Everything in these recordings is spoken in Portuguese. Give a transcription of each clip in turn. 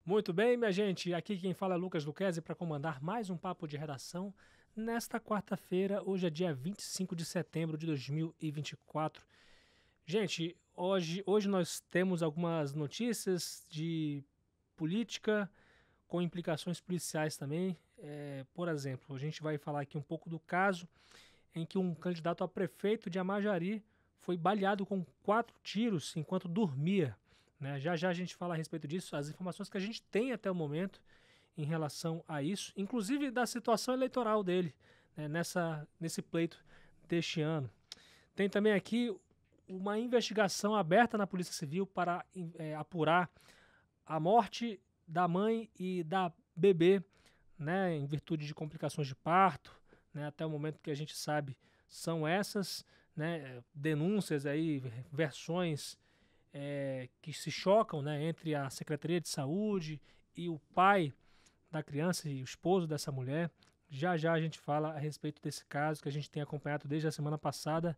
Muito bem, minha gente. Aqui quem fala é Lucas Luquezzi para comandar mais um papo de redação nesta quarta-feira. Hoje é dia 25 de setembro de 2024. Gente, hoje nós temos algumas notícias de política com implicações policiais também. Por exemplo, a gente vai falar aqui um pouco do caso em que um candidato a prefeito de Amajari foi baleado com 4 tiros enquanto dormia, né? Já já a gente fala a respeito disso, as informações que a gente tem até o momento em relação a isso, inclusive da situação eleitoral dele, né, nesse pleito deste ano. Tem também aqui uma investigação aberta na Polícia Civil para apurar a morte da mãe e da bebê, né, em virtude de complicações de parto, né, até o momento que a gente sabe são essas, né, denúncias aí, versões que se chocam, né, entre a Secretaria de Saúde e o pai da criança e o esposo dessa mulher. Já já a gente fala a respeito desse caso que a gente tem acompanhado desde a semana passada.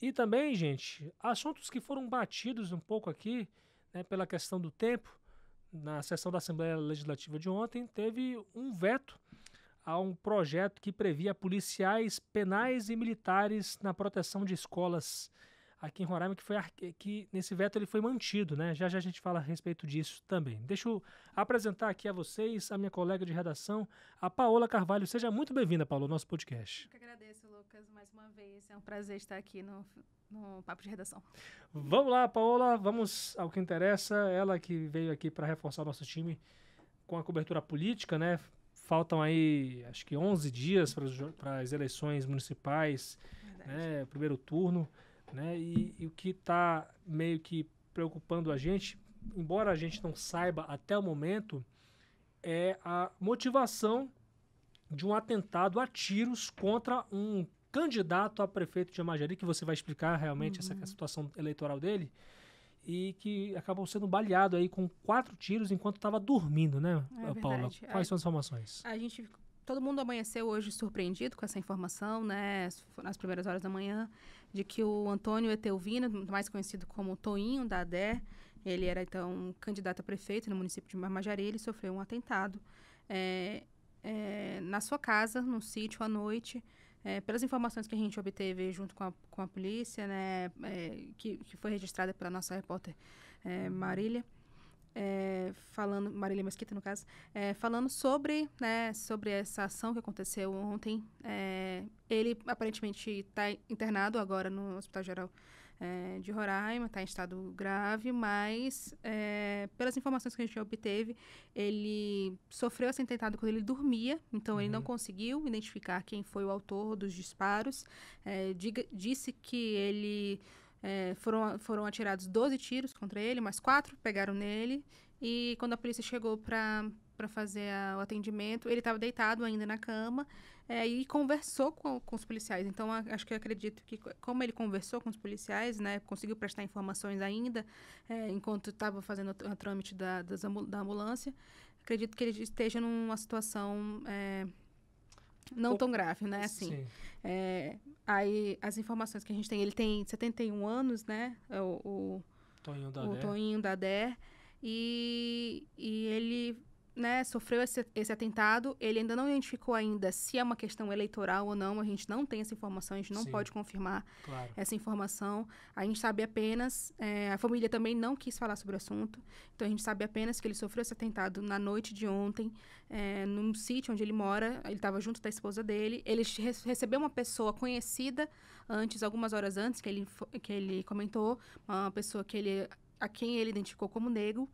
E também, gente, assuntos que foram batidos um pouco aqui, né, pela questão do tempo. Na sessão da Assembleia Legislativa de ontem, teve um veto a um projeto que previa policiais penais e militares na proteção de escolas aqui em Roraima, que nesse veto ele foi mantido, né? Já já a gente fala a respeito disso também. Deixa eu apresentar aqui a vocês a minha colega de redação, a Paola Carvalho. Seja muito bem-vinda, Paola, ao nosso podcast. Eu que agradeço, Lucas, mais uma vez. É um prazer estar aqui no Papo de Redação. Vamos lá, Paola, vamos ao que interessa. Ela que veio aqui para reforçar o nosso time com a cobertura política, né? Faltam aí, acho que 11 dias para as eleições municipais, né? Primeiro turno, né? E o que está meio que preocupando a gente, embora a gente não saiba até o momento, é a motivação de um atentado a tiros contra um candidato a prefeito de Amajari, que você vai explicar realmente essa situação eleitoral dele, e que acabou sendo baleado aí com 4 tiros enquanto estava dormindo, né, Paula? Quais são as informações? Todo mundo amanheceu hoje surpreendido com essa informação, né, nas primeiras horas da manhã, de que o Antônio Etelvino, mais conhecido como Toinho da ADER, ele era então candidato a prefeito no município de Amajari, ele sofreu um atentado na sua casa, num sítio à noite. Pelas informações que a gente obteve junto com a polícia, né, que foi registrada pela nossa repórter Marília, Marília Mesquita, no caso, falando sobre essa ação que aconteceu ontem. Ele aparentemente está internado agora no Hospital Geral de Roraima, está em estado grave, mas pelas informações que a gente obteve, ele sofreu esse atentado quando ele dormia, então ele não conseguiu identificar quem foi o autor dos disparos. Disse que ele foram atirados 12 tiros contra ele, mas 4 pegaram nele, e quando a polícia chegou para fazer o atendimento, ele estava deitado ainda na cama e conversou com os policiais. Então, acredito que, como ele conversou com os policiais, né, conseguiu prestar informações ainda, enquanto estava fazendo o trâmite da ambulância, acredito que ele esteja numa situação não tão grave, né? Assim, aí as informações que a gente tem, ele tem 71 anos, né? O Toinho da ADER, e ele, né, sofreu esse atentado. Ele ainda não identificou ainda se é uma questão eleitoral ou não. A gente não tem essa informação, a gente não pode confirmar essa informação. A gente sabe apenas, a família também não quis falar sobre o assunto, então a gente sabe apenas que ele sofreu esse atentado na noite de ontem, num sítio onde ele mora. Ele estava junto da esposa dele. Ele recebeu uma pessoa conhecida algumas horas antes, que ele comentou, uma pessoa a quem ele identificou como negro,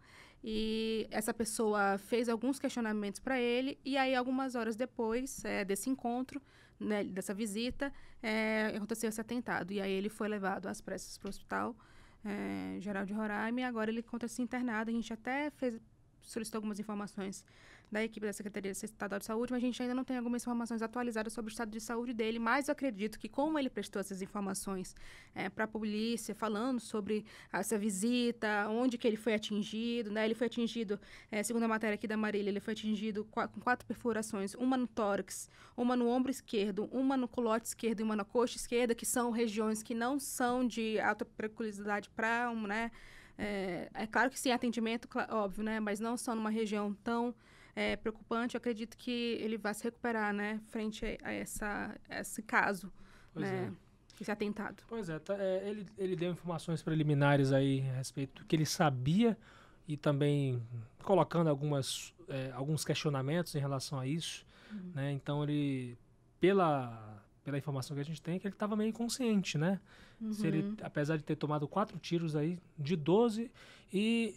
e essa pessoa fez alguns questionamentos para ele, e aí algumas horas depois desse encontro, né, dessa visita, aconteceu esse atentado, e aí ele foi levado às pressas para o Hospital Geral de Roraima, e agora ele encontra-se internado. A gente até solicitou algumas informações da equipe da Secretaria Estadual de Saúde, mas a gente ainda não tem algumas informações atualizadas sobre o estado de saúde dele. Mas eu acredito que, como ele prestou essas informações para a polícia, falando sobre essa visita, onde que ele foi atingido, né? Ele foi atingido, segundo a matéria aqui da Marília, ele foi atingido com 4 perfurações, uma no tórax, uma no ombro esquerdo, uma no culote esquerdo e uma na coxa esquerda, que são regiões que não são de alta periculosidade para É claro que sim, atendimento, óbvio, né? Mas não só numa região tão preocupante, eu acredito que ele vai se recuperar, né? Frente a esse caso, né? Esse atentado. Pois é, ele deu informações preliminares aí a respeito do que ele sabia e também colocando alguns questionamentos em relação a isso, né? Então ele, pela informação que a gente tem, é que ele estava meio inconsciente, né? Se ele, apesar de ter tomado 4 tiros aí, de 12, e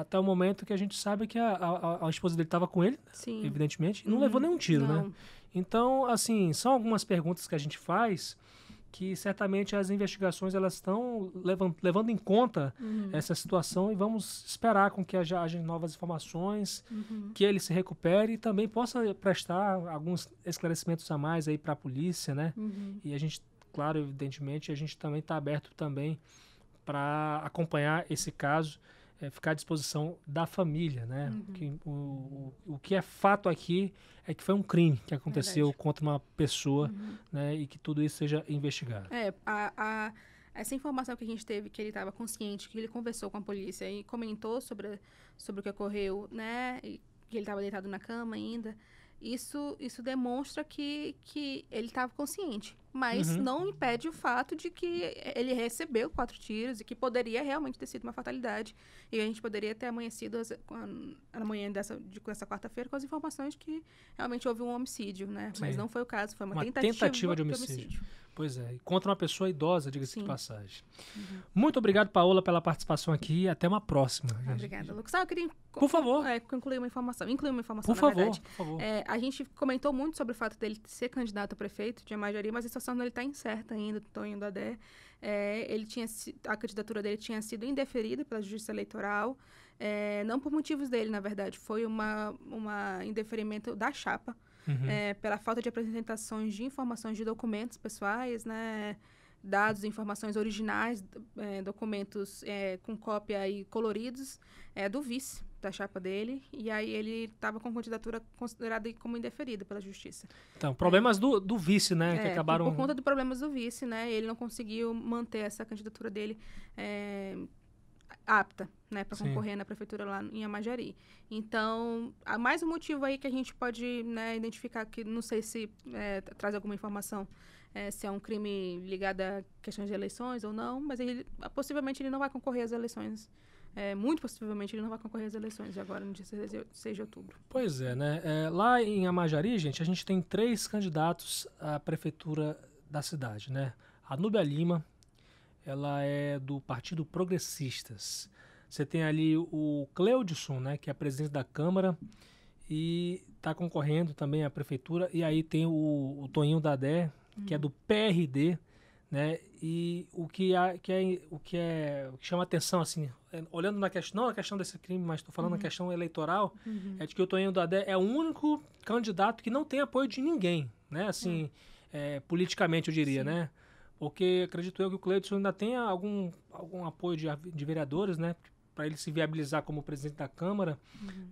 até o momento que a gente sabe que a esposa dele estava com ele, sim, evidentemente, e não levou nenhum tiro, não, né? Então, assim, são algumas perguntas que a gente faz que certamente as investigações elas estão levando em conta essa situação e vamos esperar com que haja novas informações, que ele se recupere e também possa prestar alguns esclarecimentos a mais aí para a polícia, né? E a gente, claro, evidentemente, a gente também está aberto também para acompanhar esse caso, ficar à disposição da família, né? O que é fato aqui é que foi um crime que aconteceu contra uma pessoa, né? E que tudo isso seja investigado. Essa informação que a gente teve, que ele estava consciente, que ele conversou com a polícia e comentou sobre o que ocorreu, né? E que ele estava deitado na cama ainda. Isso demonstra que ele estava consciente. Mas não impede o fato de que ele recebeu 4 tiros e que poderia realmente ter sido uma fatalidade. E a gente poderia ter amanhecido na manhã dessa quarta-feira com as informações que realmente houve um homicídio, né? Sim. Mas não foi o caso, foi uma tentativa de homicídio. Pois é, e contra uma pessoa idosa, diga-se de passagem. Muito obrigado, Paola, pela participação aqui e até uma próxima. Obrigada, Lucas. Eu queria por favor. Incluir uma informação, por favor, por favor. A gente comentou muito sobre o fato dele ser candidato a prefeito de Amajari, mas a situação dele está incerta ainda, Tonho Dadé. A candidatura dele tinha sido indeferida pela Justiça Eleitoral, não por motivos dele, na verdade, foi um indeferimento da chapa, pela falta de apresentações de informações de documentos pessoais, né, dados, informações originais, documentos com cópia e coloridos do vice da chapa dele, e aí ele estava com a candidatura considerada como indeferida pela justiça. Então, problemas do vice, né, que acabaram... Por conta de problemas do vice, né, ele não conseguiu manter essa candidatura dele apta, né, para concorrer na prefeitura lá em Amajari. Então, há mais um motivo aí que a gente pode, né, identificar, que não sei se traz alguma informação, se é um crime ligado a questões de eleições ou não, mas possivelmente ele não vai concorrer às eleições. Muito possivelmente ele não vai concorrer às eleições agora, no dia 6 de outubro. Pois é, né? Lá em Amajari, gente, a gente tem 3 candidatos à prefeitura da cidade, né? A Núbia Lima, ela é do Partido Progressistas. Você tem ali o Cleudson, né, que é presidente da Câmara e está concorrendo também à prefeitura. E aí tem o Tonho Dadé, que é do PRD, né? E o que chama atenção, assim, olhando na questão, não a questão desse crime, mas estou falando na questão eleitoral, é de que o Tonho Dadé é o único candidato que não tem apoio de ninguém, né? Assim, politicamente eu diria, né? Porque acredito eu que o Cleudson ainda tem algum apoio de vereadores, né? Para ele se viabilizar como presidente da Câmara,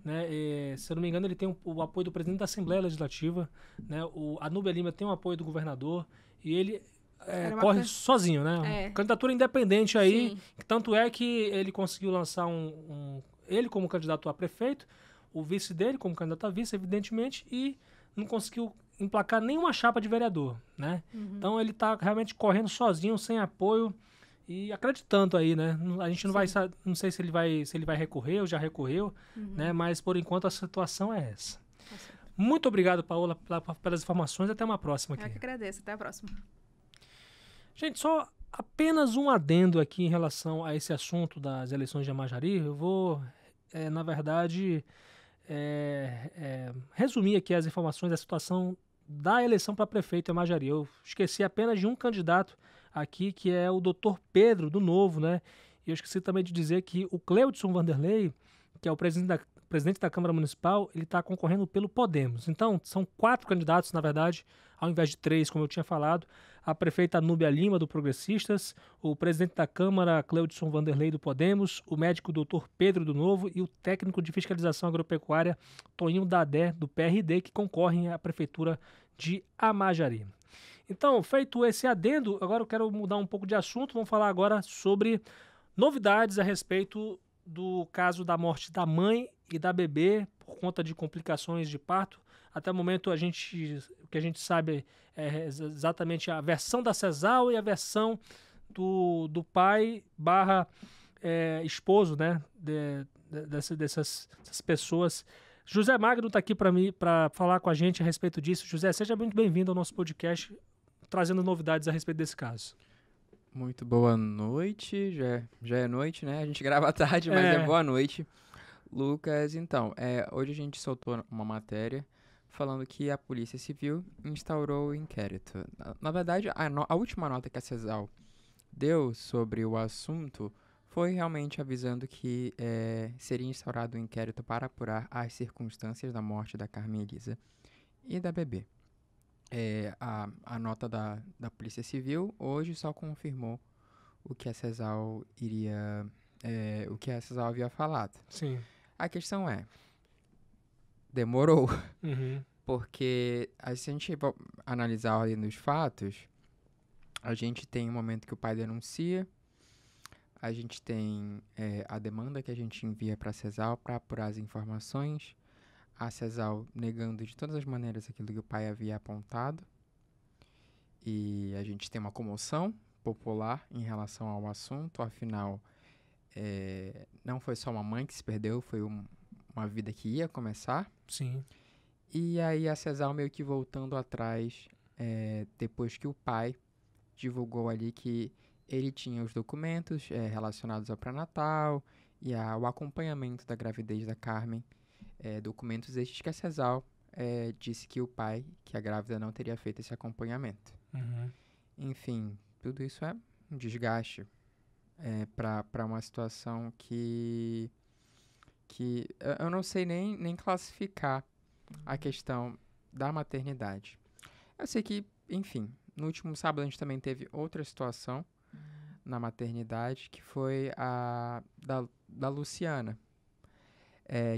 né? Se eu não me engano, ele tem o apoio do presidente da Assembleia Legislativa, né? A Núbia Lima tem o apoio do governador e ele corre sozinho, né? Candidatura independente aí. Sim. Tanto é que ele conseguiu lançar ele como candidato a prefeito, o vice dele como candidato a vice, evidentemente, e não conseguiu emplacar nenhuma chapa de vereador, né? Então ele está realmente correndo sozinho, sem apoio e acreditando aí, né? A gente não sei se ele vai recorrer ou já recorreu, né? Mas por enquanto a situação é essa. Muito obrigado, Paola, pelas informações. Até uma próxima aqui. Eu que agradeço. Até a próxima. Gente, só apenas um adendo aqui em relação a esse assunto das eleições de Amajari. Eu vou, na verdade, resumir aqui as informações da situação da eleição para prefeito em Amajari. Eu esqueci apenas de um candidato aqui, que é o Dr. Pedro, do Novo, né? E eu esqueci também de dizer que o Cleudson Vanderlei, que é o presidente da Câmara Municipal, ele está concorrendo pelo Podemos. Então, são 4 candidatos, na verdade, ao invés de 3, como eu tinha falado. A prefeita Núbia Lima, do Progressistas, o presidente da Câmara, Cleudson Vanderlei, do Podemos, o médico Dr. Pedro, do Novo, e o técnico de fiscalização agropecuária, Tonho Dadé, do PRD, que concorrem à prefeitura de Amajari. Então, feito esse adendo, agora eu quero mudar um pouco de assunto. Vamos falar agora sobre Novidades a respeito do caso da morte da mãe e da bebê por conta de complicações de parto. Até o momento, o que a gente sabe é exatamente a versão da Cesal e a versão do pai barra esposo, né? Dessas pessoas. José Magno está aqui para falar com a gente a respeito disso. José, seja muito bem-vindo ao nosso podcast, trazendo novidades a respeito desse caso. Muito boa noite, já é noite, né? A gente grava à tarde, mas é boa noite. Lucas, então, hoje a gente soltou uma matéria falando que a Polícia Civil instaurou o inquérito. Na verdade, a última nota que a Cesal deu sobre o assunto foi realmente avisando que seria instaurado um inquérito para apurar as circunstâncias da morte da Carmen Elisa e da bebê. A nota da Polícia Civil hoje só confirmou o que a Cesal o que a Cesal havia falado. Sim. A questão demorou, porque se a gente for analisar a ordem dos fatos, a gente tem um momento que o pai denuncia, a gente tem a demanda que a gente envia para a Cesal para apurar as informações, a Cesal negando de todas as maneiras aquilo que o pai havia apontado, e a gente tem uma comoção popular em relação ao assunto. Afinal, não foi só uma mãe que se perdeu, foi uma vida que ia começar. Sim. E aí a Cesal meio que voltando atrás, depois que o pai divulgou ali que ele tinha os documentos relacionados ao pré-natal e ao acompanhamento da gravidez da Carmen, documentos estes que a Cesal disse que o pai, que a grávida, não teria feito esse acompanhamento. Enfim, tudo isso é um desgaste para uma situação que eu não sei nem classificar a questão da maternidade. Eu sei que, enfim, no último sábado a gente também teve outra situação na maternidade, que foi a da Luciana,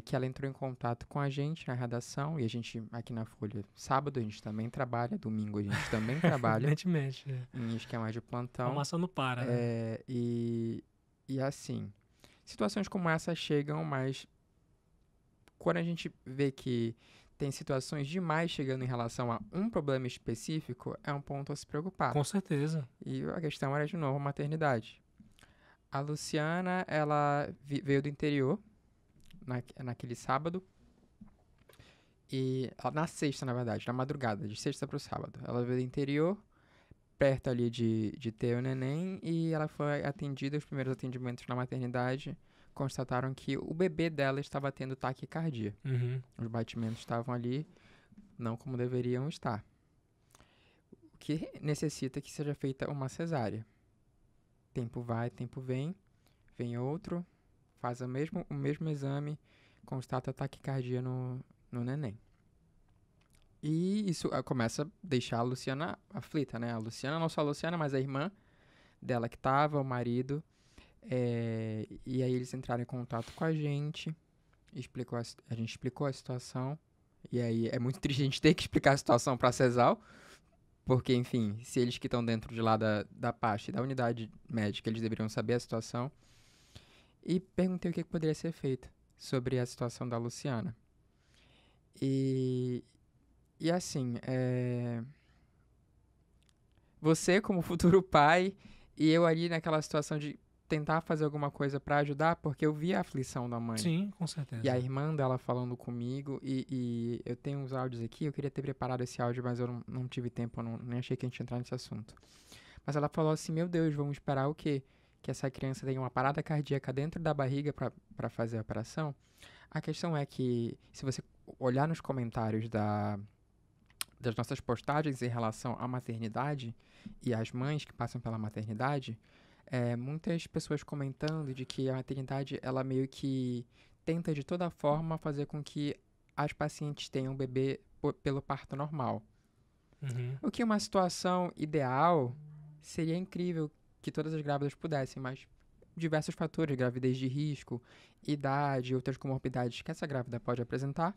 que ela entrou em contato com a gente na redação, e a gente, aqui na Folha, sábado a gente também trabalha, domingo a gente também trabalha. Evidentemente. Em esquema de plantão. A massa não para, né? E assim, situações como essa chegam, mas quando a gente vê que tem situações demais chegando em relação a um problema específico, é um ponto a se preocupar. Com certeza. E a questão era, de novo, a maternidade. A Luciana, ela veio do interior, naquele sábado, e na sexta, na verdade, na madrugada, de sexta para o sábado. Ela veio do interior, perto ali de ter o neném, e ela foi atendida. Os primeiros atendimentos na maternidade constataram que o bebê dela estava tendo taquicardia. Os batimentos estavam ali, não como deveriam estar. O que necessita que seja feita uma cesárea. Tempo vai, tempo vem outro, faz o mesmo exame, constata taquicardia no neném. E isso começa a deixar a Luciana aflita, né? A Luciana, não só a Luciana, mas a irmã dela que estava, o marido. E aí eles entraram em contato com a gente, a gente explicou a situação. E aí é muito triste a gente ter que explicar a situação para a Cesal, porque, enfim, se eles que estão dentro de lá da pasta e da unidade médica, eles deveriam saber a situação. E perguntei o que poderia ser feito sobre a situação da Luciana. E assim, você como futuro pai e eu ali naquela situação de tentar fazer alguma coisa pra ajudar, porque eu vi a aflição da mãe. Sim, com certeza. E a irmã dela falando comigo, e eu tenho uns áudios aqui, eu queria ter preparado esse áudio, mas eu não tive tempo, eu nem achei que a gente ia entrar nesse assunto. Mas ela falou assim, meu Deus, vamos esperar o quê? Que essa criança tenha uma parada cardíaca dentro da barriga pra fazer a operação? A questão é que, se você olhar nos comentários das nossas postagens em relação à maternidade e às mães que passam pela maternidade, muitas pessoas comentando de que a maternidade, ela meio que tenta de toda forma fazer com que as pacientes tenham um bebê pelo parto normal. O que é uma situação ideal, seria incrível que todas as grávidas pudessem, mas diversos fatores, gravidez de risco, idade, outras comorbidades que essa grávida pode apresentar,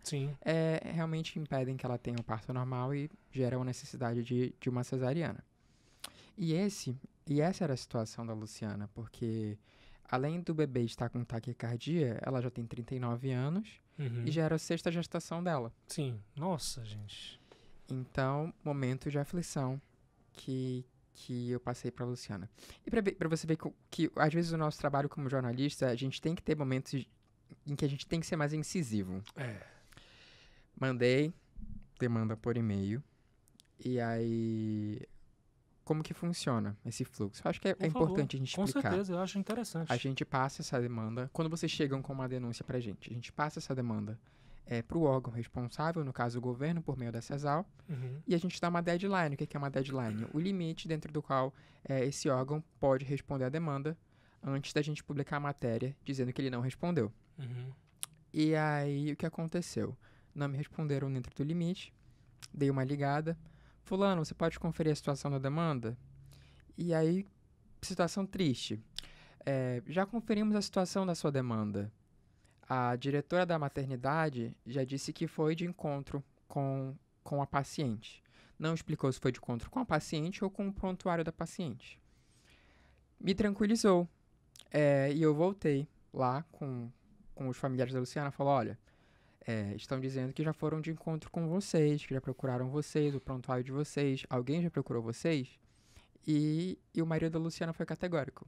realmente impedem que ela tenha um parto normal e geram a necessidade de uma cesariana. E essa era a situação da Luciana, porque além do bebê estar com taquicardia, ela já tem 39 anos e já era a 6ª gestação dela. Sim. Nossa, gente. Então, momento de aflição que eu passei pra Luciana. E pra você ver que, às vezes, o nosso trabalho como jornalista, a gente tem que ter momentos em que a gente tem que ser mais incisivo. Mandei demanda por e-mail. E aí, como que funciona esse fluxo? Eu acho que é importante a gente explicar. Com certeza, eu acho interessante. A gente passa essa demanda, quando vocês chegam com uma denúncia pra gente, a gente passa essa demanda pro órgão responsável, no caso o governo, por meio da CESAL, e a gente dá uma deadline. O que é uma deadline? O limite dentro do qual esse órgão pode responder a demanda antes da gente publicar a matéria dizendo que ele não respondeu. E aí, o que aconteceu? Não me responderam dentro do limite, dei uma ligada. Fulano, você pode conferir a situação da demanda? E aí, situação triste. Já conferimos a situação da sua demanda. A diretora da maternidade já disse que foi de encontro com a paciente. Não explicou se foi de encontro com a paciente ou com o prontuário da paciente. Me tranquilizou. E eu voltei lá com os familiares da Luciana e falou, olha, estão dizendo que já foram de encontro com vocês, que já procuraram vocês, o prontuário de vocês. Alguém já procurou vocês? E o marido da Luciana foi categórico.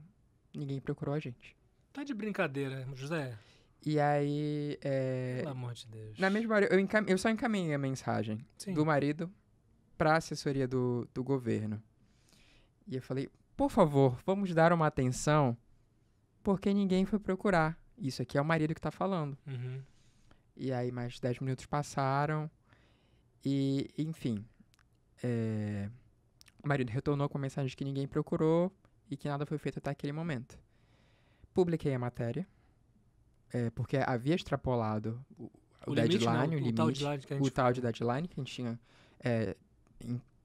Ninguém procurou a gente. Tá de brincadeira, José. E aí, Pelo amor de Deus. na mesma hora, eu só encaminhei a mensagem do marido para a assessoria do governo. E eu falei, por favor, vamos dar uma atenção, porque ninguém foi procurar. Isso aqui é o marido que tá falando. E aí, mais 10 minutos passaram e, enfim, o marido retornou com a mensagem de que ninguém procurou e que nada foi feito até aquele momento. Publiquei a matéria. Porque havia extrapolado o deadline, o limite, o tal de deadline que a gente tinha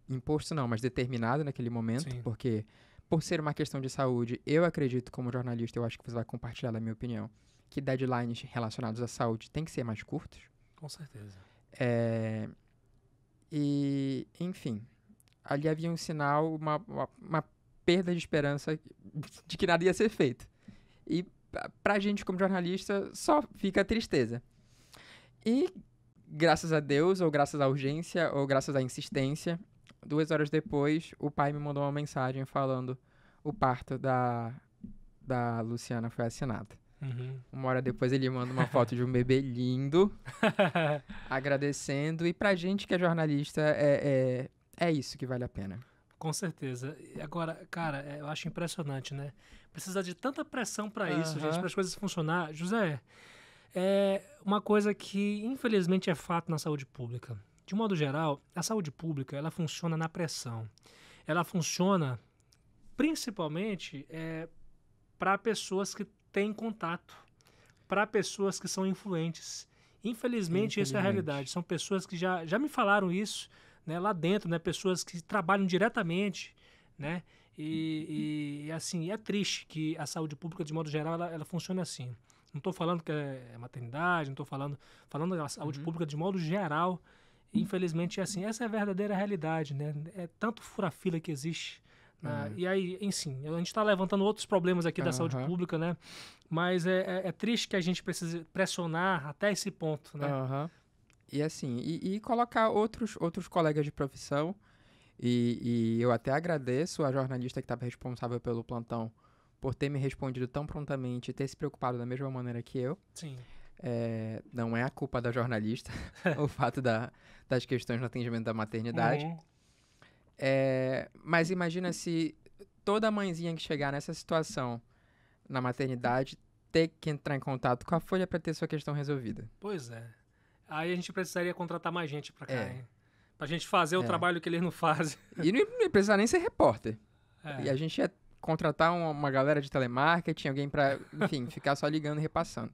imposto, não, mas determinado naquele momento, porque por ser uma questão de saúde, eu acredito como jornalista, eu acho que você vai compartilhar da minha opinião, que deadlines relacionados à saúde têm que ser mais curtos. Com certeza. E, enfim, ali havia um sinal, uma perda de esperança de que nada ia ser feito. E pra gente como jornalista, só fica a tristeza. E, graças a Deus, ou graças à urgência, ou graças à insistência, 2 horas depois, o pai me mandou uma mensagem falando o parto da Luciana foi assinado. 1 hora depois ele manda uma foto de um bebê lindo, agradecendo. E pra gente que é jornalista, é isso que vale a pena. Com certeza. Agora, cara, eu acho impressionante, né? Precisa de tanta pressão para isso, gente, para as coisas funcionar. José, é uma coisa que, infelizmente, é fato na saúde pública. De modo geral, a saúde pública, ela funciona na pressão. Ela funciona, principalmente, para pessoas que têm contato, para pessoas que são influentes. Infelizmente, isso é a realidade. São pessoas que já me falaram isso, né, lá dentro, né, pessoas que trabalham diretamente, né, e assim, é triste que a saúde pública, de modo geral, ela funciona assim. Não estou falando que é maternidade, não estou falando da saúde pública de modo geral. Infelizmente é assim, essa é a verdadeira realidade, né, é tanto fura-fila que existe. E aí, enfim, a gente está levantando outros problemas aqui da saúde pública, né, mas é triste que a gente precise pressionar até esse ponto, né. E assim, e colocar outros colegas de profissão, e eu até agradeço a jornalista que estava responsável pelo plantão por ter me respondido tão prontamente e ter se preocupado da mesma maneira que eu. Sim. Não é a culpa da jornalista o fato das questões no atendimento da maternidade. Mas imagina se toda mãezinha que chegar nessa situação na maternidade ter que entrar em contato com a Folha para ter sua questão resolvida. Pois é. Aí a gente precisaria contratar mais gente pra cá, hein? Pra gente fazer o trabalho que eles não fazem. E não precisa nem ser repórter. E a gente ia contratar uma galera de telemarketing, alguém pra, enfim, ficar só ligando e repassando.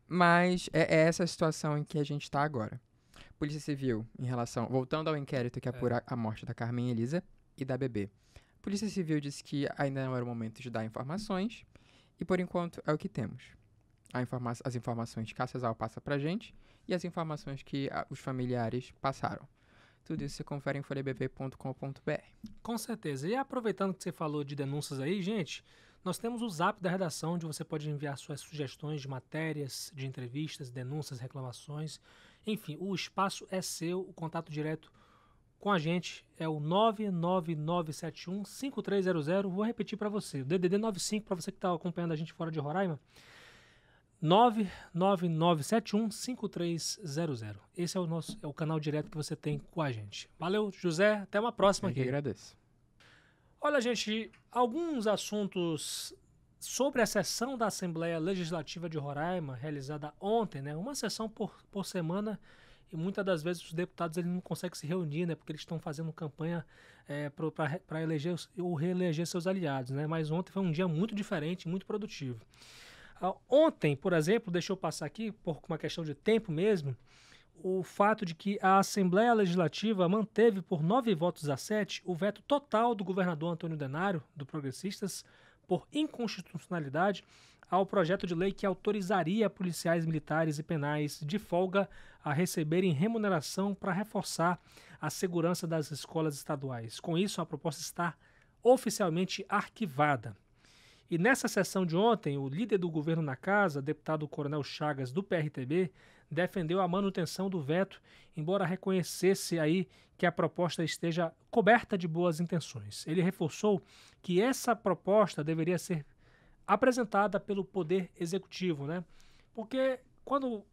Mas é essa a situação em que a gente tá agora. Polícia Civil, voltando ao inquérito que apura a morte da Carmen Elisa e da bebê. Polícia Civil disse que ainda não era o momento de dar informações, e por enquanto é o que temos. As informações que a CESAL passa pra gente e as informações que os familiares passaram. Tudo isso você confere em folhabp.com.br. Com certeza. E aproveitando que você falou de denúncias aí, gente, Nós temos o Zap da redação, onde você pode enviar suas sugestões de matérias, de entrevistas, denúncias, reclamações. Enfim, o espaço é seu, o contato direto com a gente é o 99971-5300. Vou repetir para você, o DDD 95, para você que está acompanhando a gente fora de Roraima, 99971-5300. Esse é o canal direto que você tem com a gente. Valeu, José, até uma próxima Eu que aqui. agradeço. Olha, gente, alguns assuntos sobre a sessão da Assembleia Legislativa de Roraima, realizada ontem, né? Uma sessão por semana, e muitas das vezes os deputados eles não conseguem se reunir, né? Porque eles estão fazendo campanha para eleger ou reeleger seus aliados, né? Mas ontem foi um dia muito diferente, muito produtivo. Ontem, por exemplo, deixa eu passar aqui, por uma questão de tempo mesmo, o fato de que a Assembleia Legislativa manteve por 9 votos a 7 o veto total do governador Antônio Denário, do Progressistas, por inconstitucionalidade ao projeto de lei que autorizaria policiais militares e penais de folga a receberem remuneração para reforçar a segurança das escolas estaduais. Com isso, a proposta está oficialmente arquivada. E nessa sessão de ontem, o líder do governo na casa, deputado Coronel Chagas, do PRTB, defendeu a manutenção do veto, embora reconhecesse aí que a proposta esteja coberta de boas intenções. Ele reforçou que essa proposta deveria ser apresentada pelo Poder Executivo, né? Porque quando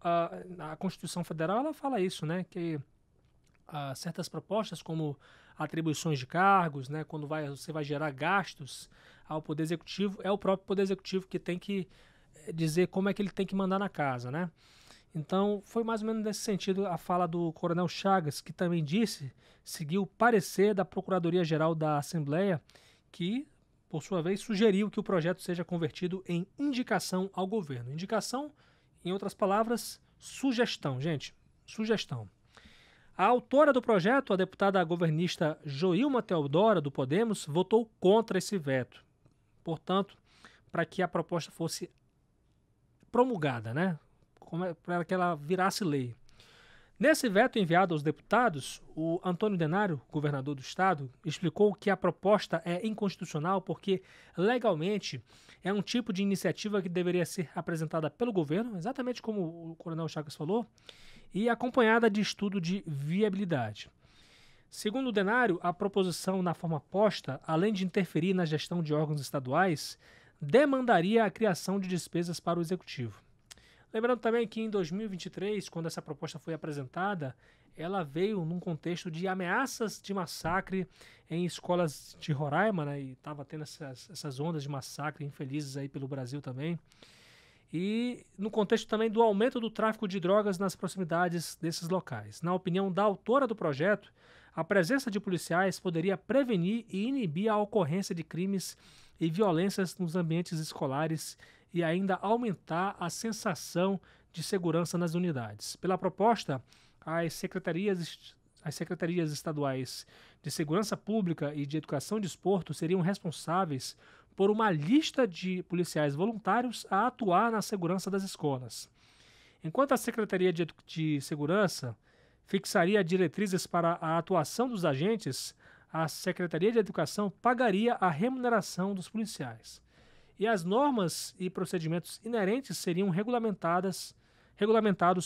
a Constituição Federal ela fala isso, né? Que certas propostas, como atribuições de cargos, né? Quando você vai gerar gastos ao Poder Executivo, é o próprio Poder Executivo que tem que dizer como é que ele tem que mandar na casa, né? Então, foi mais ou menos nesse sentido a fala do Coronel Chagas, que também seguiu o parecer da Procuradoria-Geral da Assembleia, que, por sua vez, sugeriu que o projeto seja convertido em indicação ao governo. Indicação, em outras palavras, sugestão, gente, sugestão. A autora do projeto, a deputada governista Joilma Teodora, do Podemos, votou contra esse veto. Portanto, para que a proposta fosse promulgada, né? Para que ela virasse lei. Nesse veto enviado aos deputados, o Antônio Denário, governador do estado, explicou que a proposta é inconstitucional porque, legalmente, é um tipo de iniciativa que deveria ser apresentada pelo governo, exatamente como o Coronel Chagas falou, e acompanhada de estudo de viabilidade. Segundo o Denário, a proposição na forma posta, além de interferir na gestão de órgãos estaduais, demandaria a criação de despesas para o Executivo. Lembrando também que em 2023, quando essa proposta foi apresentada, ela veio num contexto de ameaças de massacre em escolas de Roraima, né? E estava tendo essas ondas de massacre infelizes aí pelo Brasil também. E no contexto também do aumento do tráfico de drogas nas proximidades desses locais. Na opinião da autora do projeto, a presença de policiais poderia prevenir e inibir a ocorrência de crimes e violências nos ambientes escolares e ainda aumentar a sensação de segurança nas unidades. Pela proposta, as secretarias estaduais de Segurança Pública e de Educação e Desporto seriam responsáveis por uma lista de policiais voluntários a atuar na segurança das escolas. Enquanto a Secretaria de Segurança fixaria diretrizes para a atuação dos agentes, a Secretaria de Educação pagaria a remuneração dos policiais. E as normas e procedimentos inerentes seriam regulamentados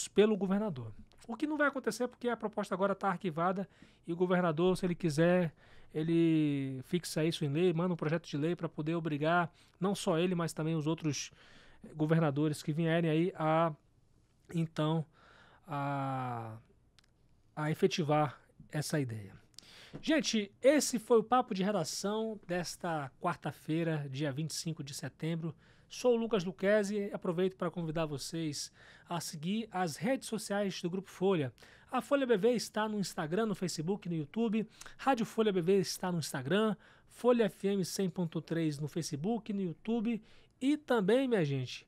pelo governador. O que não vai acontecer porque a proposta agora está arquivada e o governador, se ele quiser, ele fixa isso em lei, manda um projeto de lei para poder obrigar, não só ele, mas também os outros governadores que vierem aí a efetivar essa ideia. Gente, esse foi o Papo de Redação desta quarta-feira, dia 25 de setembro. Sou o Lucas Luquezzi e aproveito para convidar vocês a seguir as redes sociais do Grupo Folha. A Folha BV está no Instagram, no Facebook, no YouTube. Rádio Folha BV está no Instagram. Folha FM 100.3 no Facebook, no YouTube. E também, minha gente,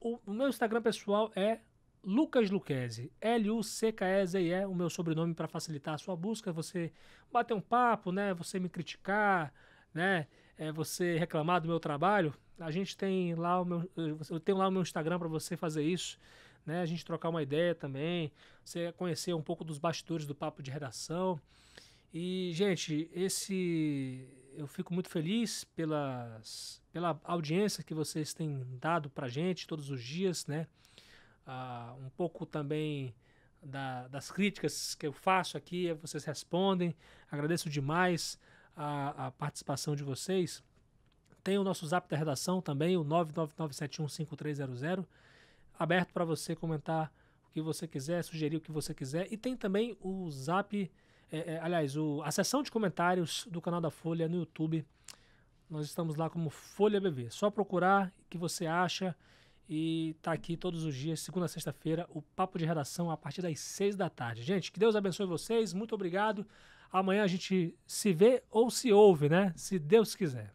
o meu Instagram pessoal é Lucas Luquezzi, Luckeze, o meu sobrenome para facilitar a sua busca, você bater um papo, né, você me criticar, né, você reclamar do meu trabalho, a gente tem lá eu tenho lá o meu Instagram para você fazer isso, né, a gente trocar uma ideia também, você conhecer um pouco dos bastidores do Papo de Redação. E, gente, eu fico muito feliz pela audiência que vocês têm dado pra gente todos os dias, né? Um pouco também das críticas que eu faço aqui, vocês respondem. Agradeço demais a participação de vocês. Tem o nosso zap da redação também, o 999715300, aberto para você comentar o que você quiser, sugerir o que você quiser. E tem também o zap, a seção de comentários do canal da Folha no YouTube. Nós estamos lá como Folha BV. Só procurar o que você acha e tá aqui todos os dias, segunda a sexta-feira, o Papo de Redação a partir das 6 da tarde. Gente, que Deus abençoe vocês, muito obrigado. Amanhã a gente se vê ou se ouve, né? Se Deus quiser.